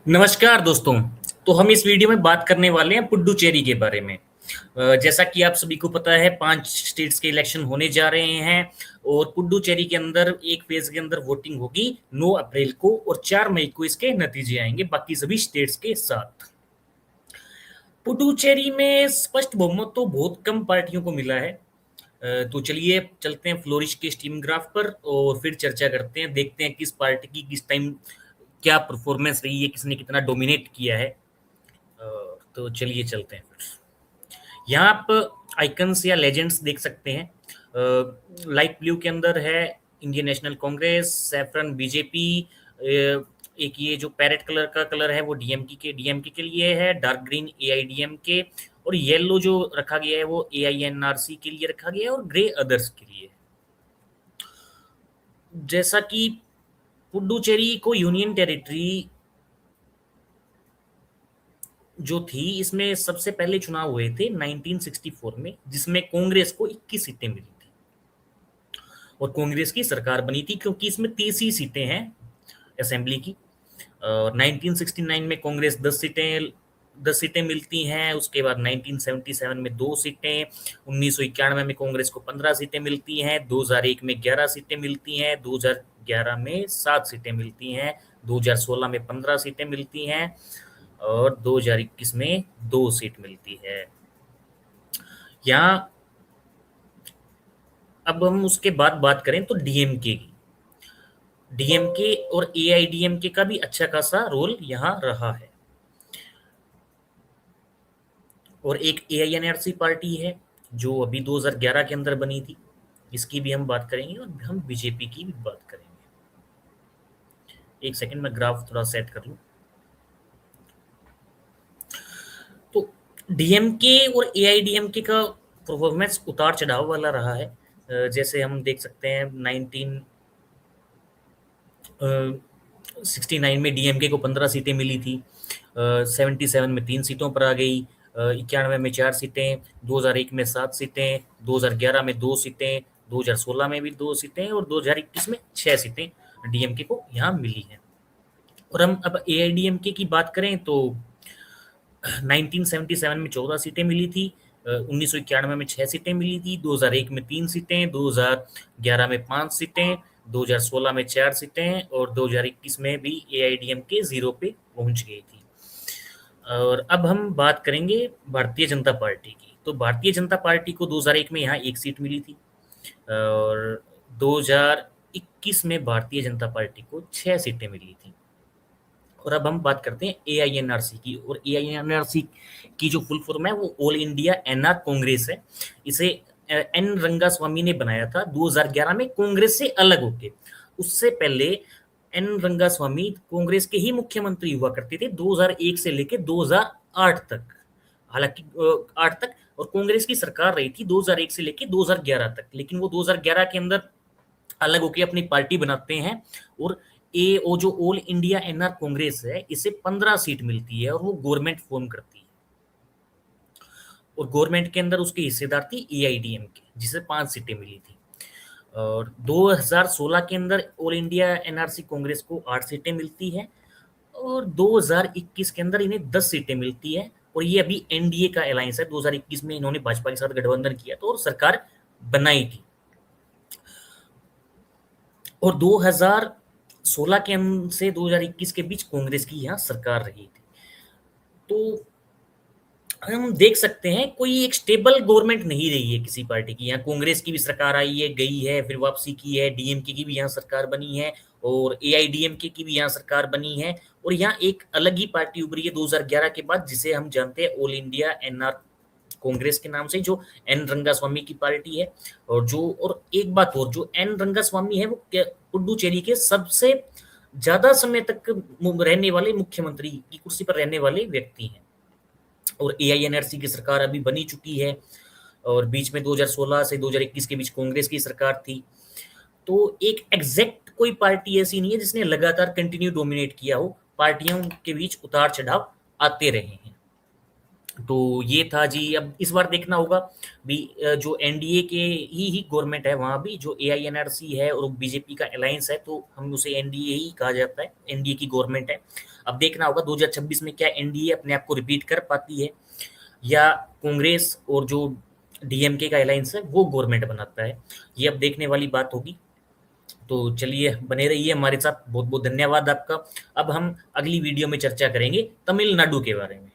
नमस्कार दोस्तों। तो हम इस वीडियो में बात करने वाले हैं पुडुचेरी के बारे में। जैसा कि आप सभी को पता है 5 स्टेट्स के इलेक्शन होने जा रहे हैं और पुडुचेरी के अंदर एक फेज़ के अंदर वोटिंग होगी 9 अप्रैल को और 4 मई को इसके नतीजे आएँगे बाकी सभी स्टेट्स के साथ। पुडुचेरी में स्पष्ट बहुमत तो बहुत कम पार्टियों को मिला है। तो चलिए चलते हैं फ्लोरिश के स्टीम ग्राफ पर और फिर चर्चा करते हैं, देखते हैं किस पार्टी की किस टाइम क्या परफॉर्मेंस रही है, किसने कितना डोमिनेट किया है। तो चलिए चलते हैं फिर। यहाँ आप आइकन्स या लेजेंड्स देख सकते हैं। लाइट ब्लू के अंदर है Indian national Congress, saffron BJP, एक ये जो पैरेट कलर का कलर है वो डीएमके के लिए है, डार्क ग्रीन एआईडीएमके, और येलो जो रखा गया है वो एआईएनआरसी के लिए रखा गया है और ग्रे अदर्स के लिए। जैसा कि पुडुचेरी को यूनियन टेरिटरी जो थी इसमें सबसे पहले चुनाव हुए थे 1964 में, जिसमें कांग्रेस को 21 सीटें मिली थी और कांग्रेस की सरकार बनी थी क्योंकि इसमें 30 ही सीटें हैं असेंबली की। और 1969 में कांग्रेस 10 सीटें मिलती हैं। उसके बाद 1977 में 2 सीटें, 1991 में कांग्रेस को 15 सीटें मिलती हैं, 2001 में 11 सीटें मिलती हैं, 2011 में 7 सीटें मिलती हैं, 2016 में 15 सीटें मिलती हैं और 2021 में 2 सीट मिलती है। यहाँ अब हम उसके बाद बात करें तो डीएमके की। डीएमके और एआईडीएमके का भी अच्छा खासा रोल यहाँ रहा है। और एक एआईएनआरसी पार्टी है जो अभी 2011 के अंदर बनी थी, इसकी भी हम बात करेंगे और हम बीजेपी की भी बात करेंगे। एक सेकंड में ग्राफ थोड़ा सेट कर लूँ। तो डीएमके और एआईडीएमके का परफॉर्मेंस उतार चढ़ाव वाला रहा है। जैसे हम देख सकते हैं 1969 में डीएमके को 15 सीटें मिली थी, 77 में 3 सीटों पर आ गई, 91 में 4 सीटें, 2001 में 7 सीटें, 2011 में 2 सीटें, 2016 में भी 2 सीटें और 2021 में 6 सीटें डीएमके को यहाँ मिली हैं। और हम अब एआईडीएमके की बात करें तो 1977 में 14 सीटें मिली थी, 1991 में 6 सीटें मिली थी, 2001 में 3 सीटें, 2011 में 5 सीटें, 2016 में 4 सीटें और 2021 में भी एआईडीएमके 0 पे पहुंच गई थी। और अब हम बात करेंगे भारतीय जनता पार्टी की। तो भारतीय जनता पार्टी को 2001 में यहाँ 1 सीट मिली थी और 2021 में भारतीय जनता पार्टी को 6 सीटें मिली थी। और अब हम बात करते हैं एआईएनआरसी की। और एआईएनआरसी की जो फुल फॉर्म है वो ऑल इंडिया एनआर कांग्रेस है। इसे एन रंगास्वामी ने बनाया था 2011 में कांग्रेस से अलग होके। उससे पहले एन रंगास्वामी कांग्रेस के ही मुख्यमंत्री हुआ करते थे 2001 से लेकर 2008 तक। हालांकि 8 तक, और कांग्रेस की सरकार रही थी 2001 से लेकर 2011 तक, लेकिन वो 2011 के अंदर अलग होकर अपनी पार्टी बनाते हैं और ए ओ जो ऑल इंडिया एनआर कांग्रेस है इसे 15 सीट मिलती है और वो गवर्नमेंट फॉर्म करती है। और गवर्नमेंट के अंदर उसकी हिस्सेदार थी एआईडीएमके जिसे 5 सीटें मिली थी। और 2016 के अंदर ऑल इंडिया एनआरसी कांग्रेस को 8 सीटें मिलती है और 2021 के अंदर इन्हें 10 सीटें मिलती है। और ये अभी एनडीए का अलायंस है। 2021 में इन्होंने भाजपा के साथ गठबंधन किया था और सरकार बनाई थी। और 2016 के से 2021 के बीच कांग्रेस की यहाँ सरकार रही थी। तो हम देख सकते हैं कोई एक स्टेबल गवर्नमेंट नहीं रही है किसी पार्टी की। यहाँ कांग्रेस की भी सरकार आई है, गई है, फिर वापसी की है, डीएमके की भी यहाँ सरकार बनी है और एआईडीएमके की भी यहाँ सरकार बनी है। और यहाँ एक अलग ही पार्टी उभरी है 2011 के बाद जिसे हम जानते हैं ऑल इंडिया एनआर कांग्रेस के नाम से, जो एन रंगास्वामी की पार्टी है। और एक बात और, जो एन रंगास्वामी है वो पुडुचेरी के सबसे ज्यादा समय तक रहने वाले मुख्यमंत्री की कुर्सी पर रहने वाले व्यक्ति हैं। और एआईएनआरसी की सरकार अभी बनी चुकी है और बीच में 2016 से 2021 के बीच कांग्रेस की सरकार थी। तो एक एग्जैक्ट कोई पार्टी ऐसी नहीं है जिसने लगातार कंटिन्यू डोमिनेट किया हो। पार्टियों के बीच उतार चढ़ाव आते रहे हैं। तो ये था जी। अब इस बार देखना होगा भी जो एनडीए के ही गवर्नमेंट है, वहाँ भी जो एआईएनआरसी है और बीजेपी का अलायंस है, तो हम उसे एनडीए ही कहा जाता है, एनडीए की गवर्नमेंट है। अब देखना होगा 2026 में क्या एनडीए अपने आप को रिपीट कर पाती है, या कांग्रेस और जो डीएमके का अलायंस है वो गवर्नमेंट बनाता है। ये अब देखने वाली बात होगी। तो चलिए, बने रहिए हमारे साथ। बहुत बहुत धन्यवाद आपका। अब हम अगली वीडियो में चर्चा करेंगे तमिलनाडु के बारे में।